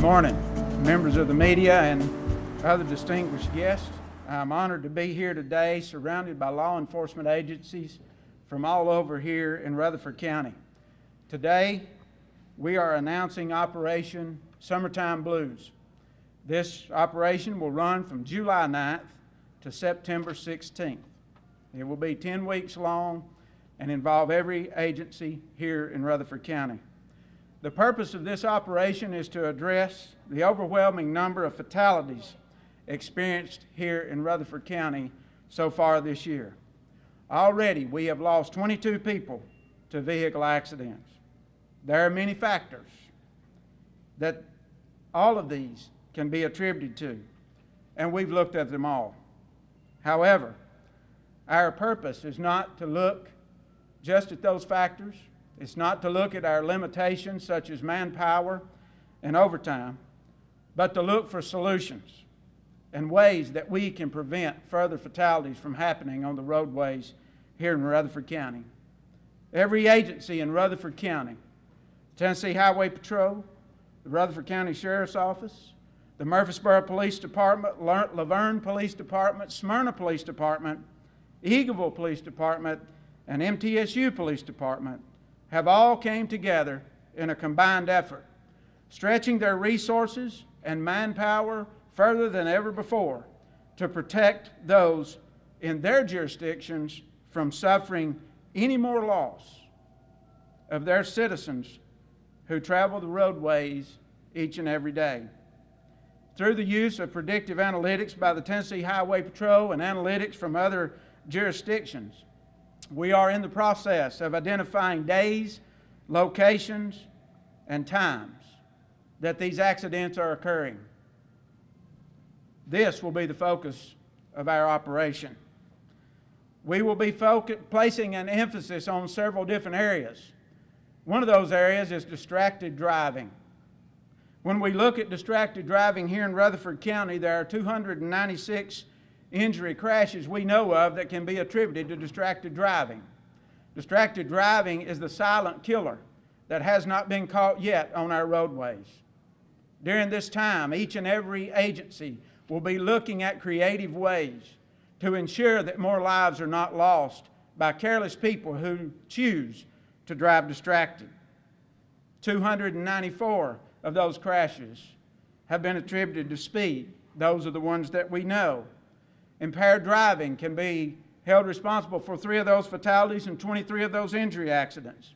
Good morning, members of the media and other distinguished guests. I'm honored to be here today surrounded by law enforcement agencies from all over here in Rutherford County. Today, we are announcing Operation Summertime Blues. This operation will run from July 9th to September 16th. It will be 10 weeks long and involve every agency here in Rutherford County. The purpose of this operation is to address the overwhelming number of fatalities experienced here in Rutherford County so far this year. Already, we have lost 22 people to vehicle accidents. There are many factors that all of these can be attributed to, and we've looked at them all. However, our purpose is not to look just at those factors. It's not to look at our limitations such as manpower and overtime, but to look for solutions and ways that we can prevent further fatalities from happening on the roadways here in Rutherford County. Every agency in Rutherford County, Tennessee Highway Patrol, the Rutherford County Sheriff's Office, the Murfreesboro Police Department, Laverne Police Department, Smyrna Police Department, Eagleville Police Department, and MTSU Police Department have all came together in a combined effort, stretching their resources and manpower further than ever before to protect those in their jurisdictions from suffering any more loss of their citizens who travel the roadways each and every day. Through the use of predictive analytics by the Tennessee Highway Patrol and analytics from other jurisdictions, we are in the process of identifying days, locations, and times that these accidents are occurring. This will be the focus of our operation. We will be placing an emphasis on several different areas. One of those areas is distracted driving. When we look at distracted driving here in Rutherford County, there are 296 injury crashes we know of that can be attributed to distracted driving. Distracted driving is the silent killer that has not been caught yet on our roadways. During this time, each and every agency will be looking at creative ways to ensure that more lives are not lost by careless people who choose to drive distracted. 294 of those crashes have been attributed to speed. Those are the ones that we know. Impaired driving can be held responsible for 3 of those fatalities and 23 of those injury accidents.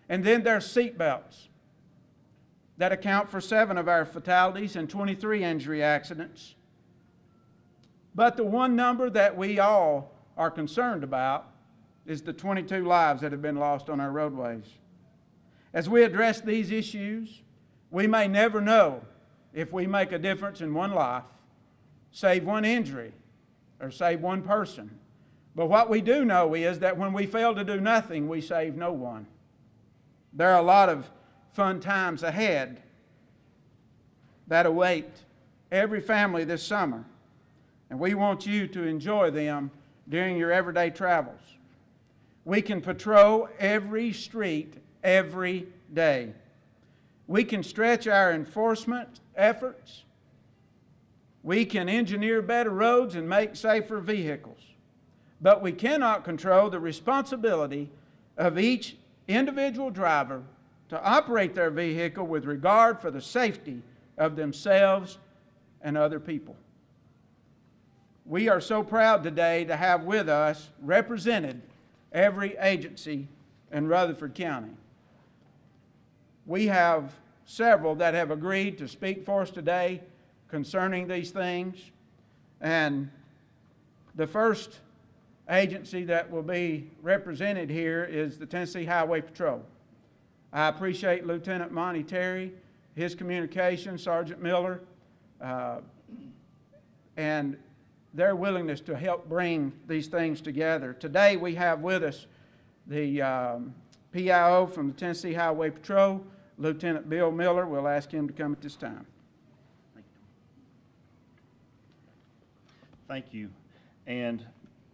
And then there's seat belts that account for 7 of our fatalities and 23 injury accidents. But the one number that we all are concerned about is the 22 lives that have been lost on our roadways. As we address these issues, we may never know if we make a difference in one life, save one injury, or save one person. But what we do know is that when we fail to do nothing, we save no one. There are a lot of fun times ahead that await every family this summer, and we want you to enjoy them during your everyday travels. We can patrol every street every day. We can stretch our enforcement efforts. We can engineer better roads and make safer vehicles. But we cannot control the responsibility of each individual driver to operate their vehicle with regard for the safety of themselves and other people. We are so proud today to have with us represented every agency in Rutherford County. We have several that have agreed to speak for us today concerning these things. And the first agency that will be represented here is the Tennessee Highway Patrol. I appreciate Lieutenant Monty Terry, his communication, Sergeant Miller, and their willingness to help bring these things together. Today we have with us the PIO from the Tennessee Highway Patrol, Lieutenant Bill Miller. We'll ask him to come at this time. Thank you. And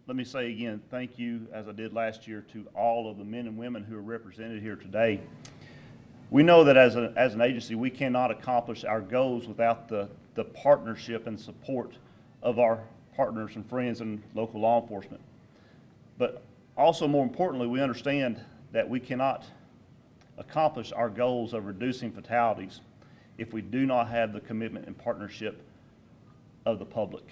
let me say again, thank you, as I did last year, to all of the men and women who are represented here today. We know that as an agency, we cannot accomplish our goals without the partnership and support of our partners and friends in local law enforcement. But also, more importantly, we understand that we cannot accomplish our goals of reducing fatalities if we do not have the commitment and partnership of the public.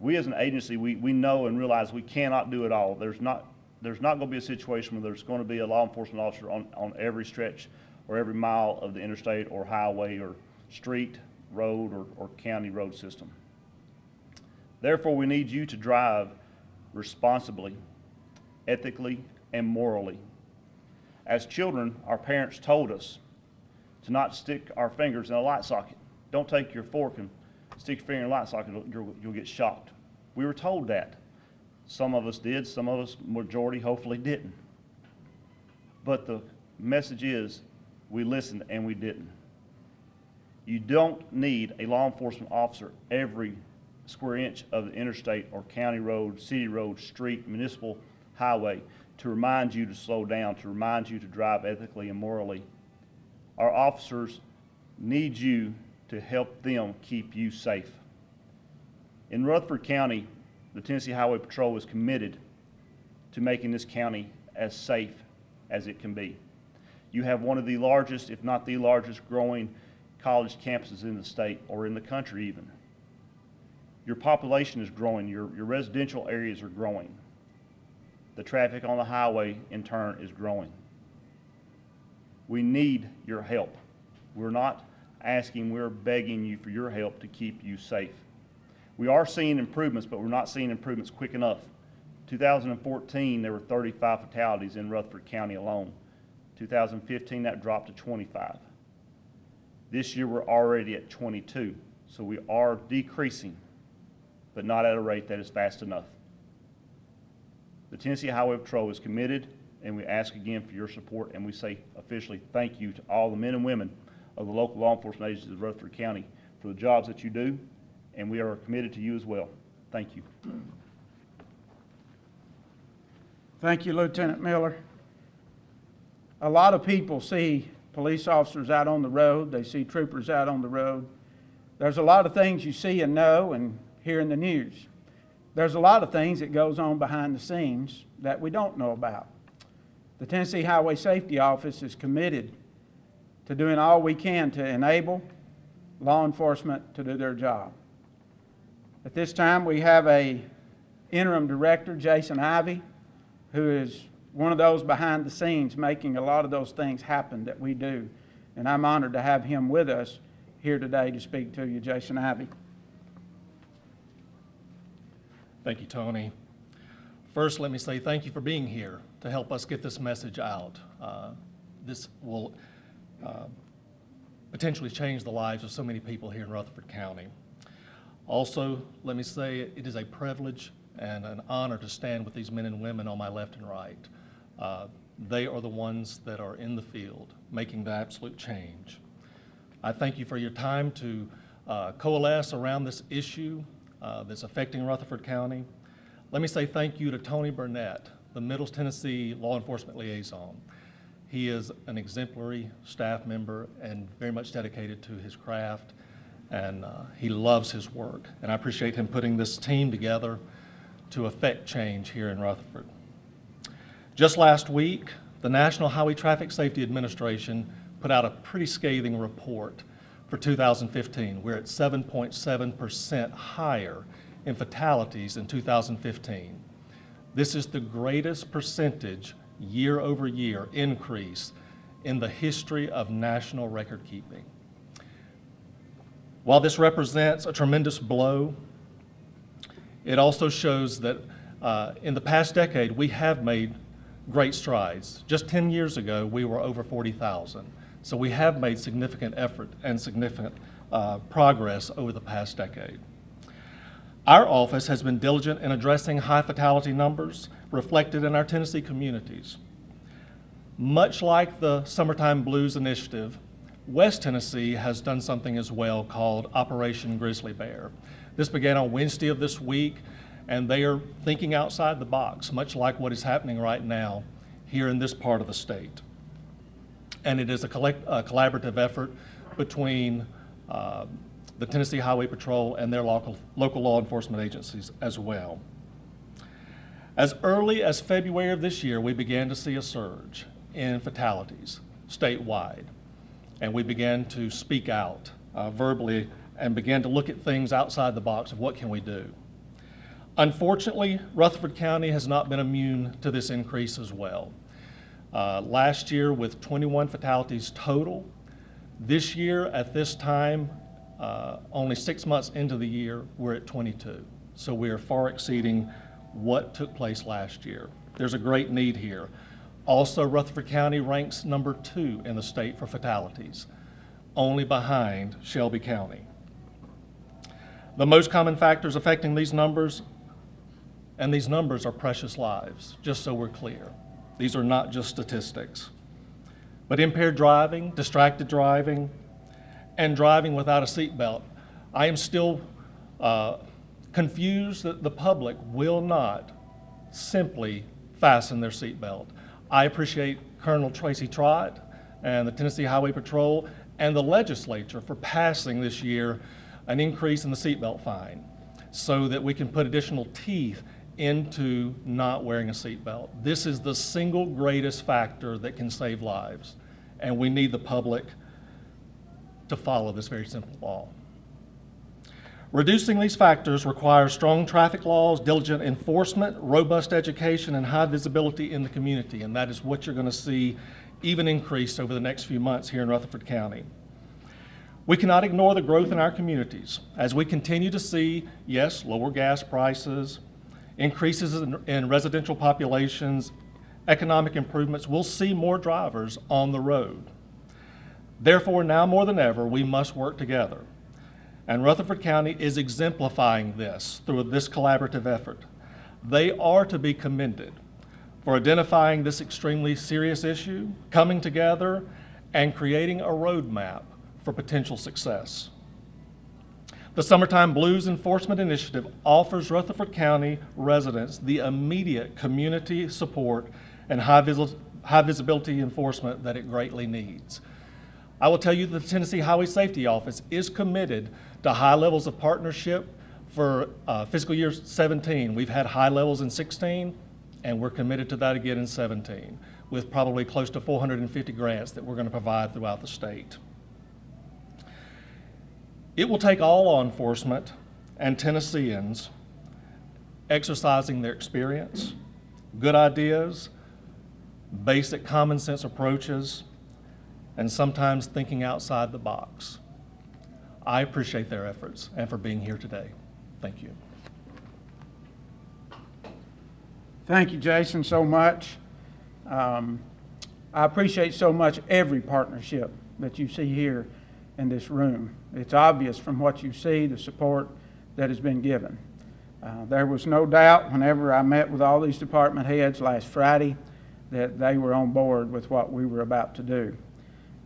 We as an agency, we know and realize we cannot do it all. There's not going to be a situation where there's going to be a law enforcement officer on every stretch or every mile of the interstate or highway or street, road, or county road system. Therefore, we need you to drive responsibly, ethically, and morally. As children, our parents told us to not stick our fingers in a light socket. Don't take your fork and stick your finger in a light socket, you'll get shocked. We were told that. Some of us did, some of us, majority, hopefully didn't. But the message is, we listened and we didn't. You don't need a law enforcement officer every square inch of the interstate or county road, city road, street, municipal highway to remind you to slow down, to remind you to drive ethically and morally. Our officers need you to help them keep you safe. In Rutherford County, the Tennessee Highway Patrol is committed to making this county as safe as it can be. You have one of the largest, if not the largest, growing college campuses in the state or in the country even. Your population is growing, your residential areas are growing. The traffic on the highway, in turn, is growing. We need your help. We're not asking, we're begging you for your help to keep you safe. We are seeing improvements, but we're not seeing improvements quick enough. 2014, there were 35 fatalities in Rutherford County alone. 2015, that dropped to 25. This year, we're already at 22. So we are decreasing, but not at a rate that is fast enough. The Tennessee Highway Patrol is committed, and we ask again for your support, and we say officially thank you to all the men and women of the local law enforcement agencies of Rutherford County for the jobs that you do, and we are committed to you as well. Thank you. Thank you, Lieutenant Miller. A lot of people see police officers out on the road. They see troopers out on the road. There's a lot of things you see and know and hear in the news. There's a lot of things that goes on behind the scenes that we don't know about. The Tennessee Highway Safety Office is committed to doing all we can to enable law enforcement to do their job. At this time, we have an interim director, Jason Ivey, who is one of those behind the scenes making a lot of those things happen that we do. And I'm honored to have him with us here today to speak to you, Jason Ivey. Thank you, Tony. First, let me say thank you for being here to help us get this message out. This will potentially change the lives of so many people here in Rutherford County. Also, let me say it is a privilege and an honor to stand with these men and women on my left and right. They are the ones that are in the field making the absolute change. I thank you for your time to coalesce around this issue that's affecting Rutherford County. Let me say thank you to Tony Burnett, the Middle Tennessee Law Enforcement Liaison. He is an exemplary staff member and very much dedicated to his craft, and he loves his work. And I appreciate him putting this team together to effect change here in Rutherford. Just last week, the National Highway Traffic Safety Administration put out a pretty scathing report for 2015. We're at 7.7% higher in fatalities in 2015. This is the greatest percentage year-over-year increase in the history of national record keeping. While this represents a tremendous blow, it also shows that in the past decade, we have made great strides. Just 10 years ago, we were over 40,000. So we have made significant effort and significant progress over the past decade. Our office has been diligent in addressing high fatality numbers reflected in our Tennessee communities. Much like the Summertime Blues Initiative, West Tennessee has done something as well called Operation Grizzly Bear. This began on Wednesday of this week, and they are thinking outside the box, much like what is happening right now here in this part of the state. and it is a collaborative effort between the Tennessee Highway Patrol and their local law enforcement agencies as well. As early as February of this year, we began to see a surge in fatalities statewide, and we began to speak out verbally and began to look at things outside the box of what can we do. Unfortunately, Rutherford County has not been immune to this increase as well. Last year with 21 fatalities total, this year at this time, only 6 months into the year, we're at 22. So we are far exceeding what took place last year. There's a great need here. Also, Rutherford County ranks number 2 in the state for fatalities, only behind Shelby County. The most common factors affecting these numbers, and these numbers are precious lives, just so we're clear. These are not just statistics. But impaired driving, distracted driving, and driving without a seatbelt. I am still confused that the public will not simply fasten their seatbelt. I appreciate Colonel Tracy Trott and the Tennessee Highway Patrol and the legislature for passing this year an increase in the seatbelt fine so that we can put additional teeth into not wearing a seatbelt. This is the single greatest factor that can save lives, and we need the public to follow this very simple law. Reducing these factors requires strong traffic laws, diligent enforcement, robust education, and high visibility in the community, and that is what you're going to see even increased over the next few months here in Rutherford County. We cannot ignore the growth in our communities as we continue to see, yes, lower gas prices, increases in residential populations, economic improvements. We'll see more drivers on the road. Therefore, now more than ever, we must work together. And Rutherford County is exemplifying this through this collaborative effort. They are to be commended for identifying this extremely serious issue, coming together, and creating a roadmap for potential success. The Summertime Blues Enforcement Initiative offers Rutherford County residents the immediate community support and high visibility enforcement that it greatly needs. I will tell you that the Tennessee Highway Safety Office is committed to high levels of partnership for fiscal year 17. We've had high levels in 16, and we're committed to that again in 17, with probably close to 450 grants that we're going to provide throughout the state. It will take all law enforcement and Tennesseans exercising their experience, good ideas, basic common sense approaches, and sometimes thinking outside the box. I appreciate their efforts and for being here today. Thank you. Thank you, Jason, so much. I appreciate so much every partnership that you see here in this room. It's obvious from what you see, the support that has been given. There was no doubt whenever I met with all these department heads last Friday that they were on board with what we were about to do.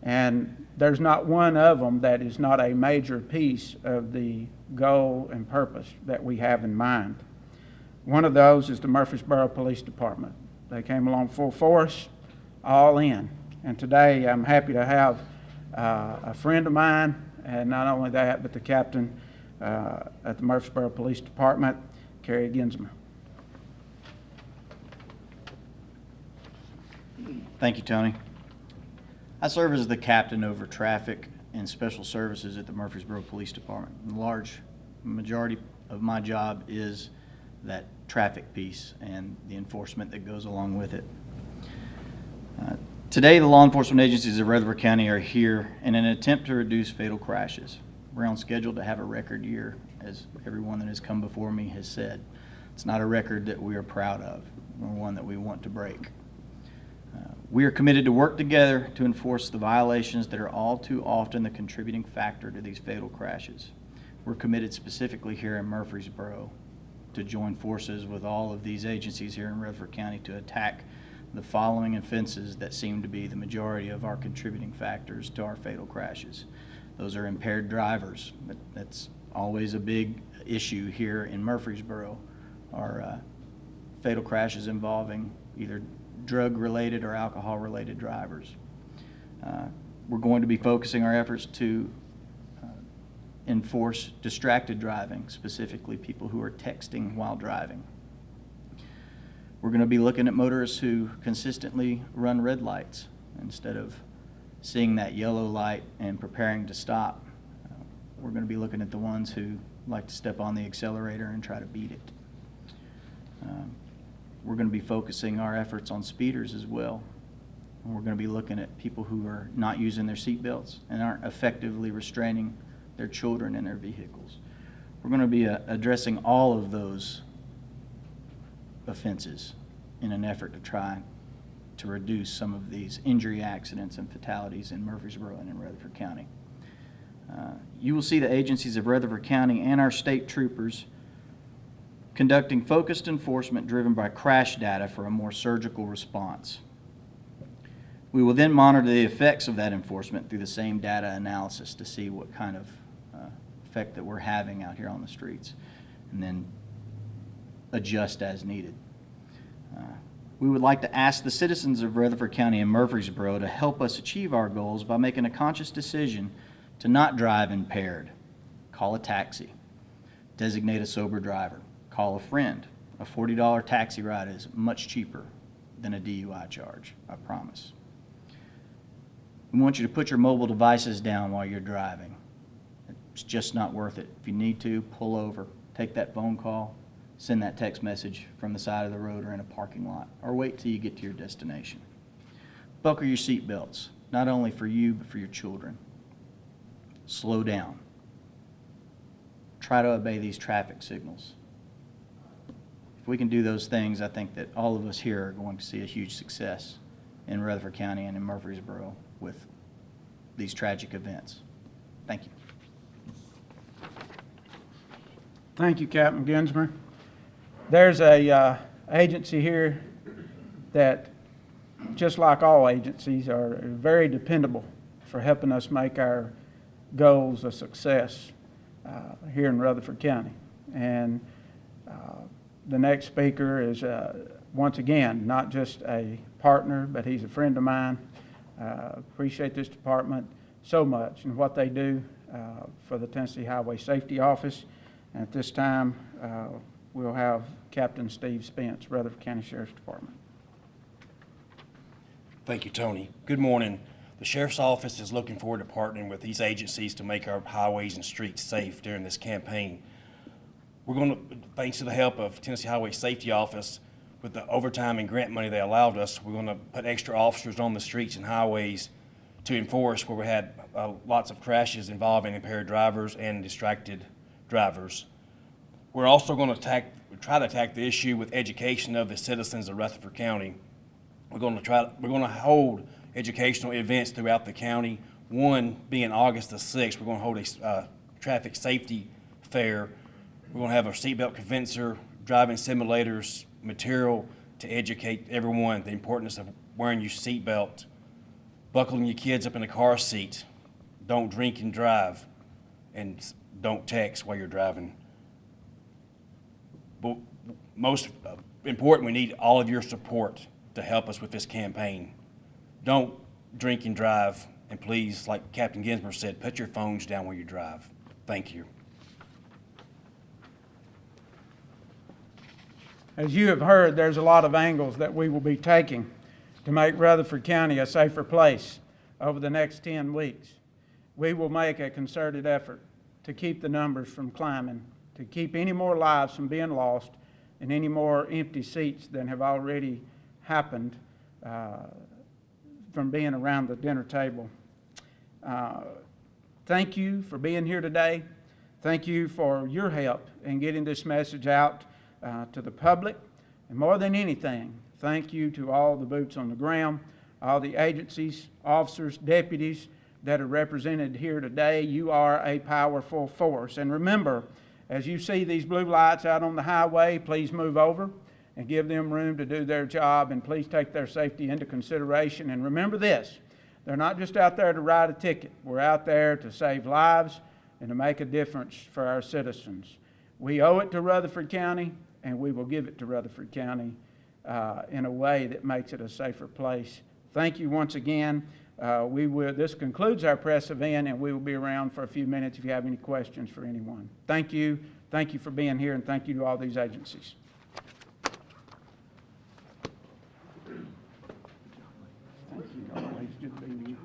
And there's not one of them that is not a major piece of the goal and purpose that we have in mind. One of those is the Murfreesboro Police Department. They came along full force, all in. And today I'm happy to have a friend of mine, and not only that, but the captain at the Murfreesboro Police Department, Kerry Ginsma. Thank you, Tony. I serve as the captain over traffic and special services at the Murfreesboro Police Department. The large majority of my job is that traffic piece and the enforcement that goes along with it. Today, the law enforcement agencies of Rutherford County are here in an attempt to reduce fatal crashes. We're on schedule to have a record year, as everyone that has come before me has said. It's not a record that we are proud of, or one that we want to break. We are committed to work together to enforce the violations that are all too often the contributing factor to these fatal crashes. We're committed specifically here in Murfreesboro to join forces with all of these agencies here in Rutherford County to attack the following offenses that seem to be the majority of our contributing factors to our fatal crashes. Those are impaired drivers. That's always a big issue here in Murfreesboro, are fatal crashes involving either drug-related or alcohol-related drivers. We're going to be focusing our efforts to enforce distracted driving, specifically people who are texting while driving. We're going to be looking at motorists who consistently run red lights instead of seeing that yellow light and preparing to stop. We're going to be looking at the ones who like to step on the accelerator and try to beat it. We're going to be focusing our efforts on speeders as well. And we're going to be looking at people who are not using their seat belts and aren't effectively restraining their children in their vehicles. We're going to be addressing all of those offenses in an effort to try to reduce some of these injury accidents and fatalities in Murfreesboro and in Rutherford County. You will see the agencies of Rutherford County and our state troopers conducting focused enforcement driven by crash data for a more surgical response. We will then monitor the effects of that enforcement through the same data analysis to see what kind of effect that we're having out here on the streets, and then adjust as needed. We would like to ask the citizens of Rutherford County and Murfreesboro to help us achieve our goals by making a conscious decision to not drive impaired. Call a taxi. Designate a sober driver. Call a friend. A $40 taxi ride is much cheaper than a DUI charge, I promise. We want you to put your mobile devices down while you're driving. It's just not worth it. If you need to, pull over, take that phone call, send that text message from the side of the road or in a parking lot, or wait till you get to your destination. Buckle your seat belts, not only for you, but for your children. Slow down. Try to obey these traffic signals. If we can do those things, I think that all of us here are going to see a huge success in Rutherford County and in Murfreesboro with these tragic events. Thank you. Thank you, Captain Ginsmer. There's a agency here that, just like all agencies, are very dependable for helping us make our goals a success here in Rutherford County. And the next speaker is, once again, not just a partner, but he's a friend of mine. Appreciate this department so much and what they do for the Tennessee Highway Safety Office. And at this time, we'll have Captain Steve Spence, Rutherford County Sheriff's Department. Thank you, Tony. Good morning. The Sheriff's Office is looking forward to partnering with these agencies to make our highways and streets safe during this campaign. We're going to, thanks to the help of Tennessee Highway Safety Office, with the overtime and grant money they allowed us, we're going to put extra officers on the streets and highways to enforce where we had lots of crashes involving impaired drivers and distracted drivers. We're also going to try to attack the issue with education of the citizens of Rutherford County. We're going to hold educational events throughout the county. One being August the 6th, we're going to hold a traffic safety fair. We're going to have a seatbelt convincer, driving simulators, material to educate everyone the importance of wearing your seatbelt, buckling your kids up in a car seat, don't drink and drive, and don't text while you're driving. But most important, we need all of your support to help us with this campaign. Don't drink and drive, and please, like Captain Ginsmer said, put your phones down while you drive. Thank you. As you have heard, there's a lot of angles that we will be taking to make Rutherford County a safer place over the next 10 weeks. We will make a concerted effort to keep the numbers from climbing, to keep any more lives from being lost and any more empty seats than have already happened from being around the dinner table. Thank you for being here today. Thank you for your help in getting this message out to the public. And more than anything, thank you to all the boots on the ground, all the agencies, officers, deputies that are represented here today. You are a powerful force. And remember, as you see these blue lights out on the highway, please move over and give them room to do their job, and please take their safety into consideration. And remember this, they're not just out there to write a ticket. We're out there to save lives and to make a difference for our citizens. We owe it to Rutherford County, and we will give it to Rutherford County in a way that makes it a safer place. Thank you once again. This concludes our press event, and we will be around for a few minutes if you have any questions for anyone. Thank you. Thank you for being here, and thank you to all these agencies. Thank you. Always good to be with you.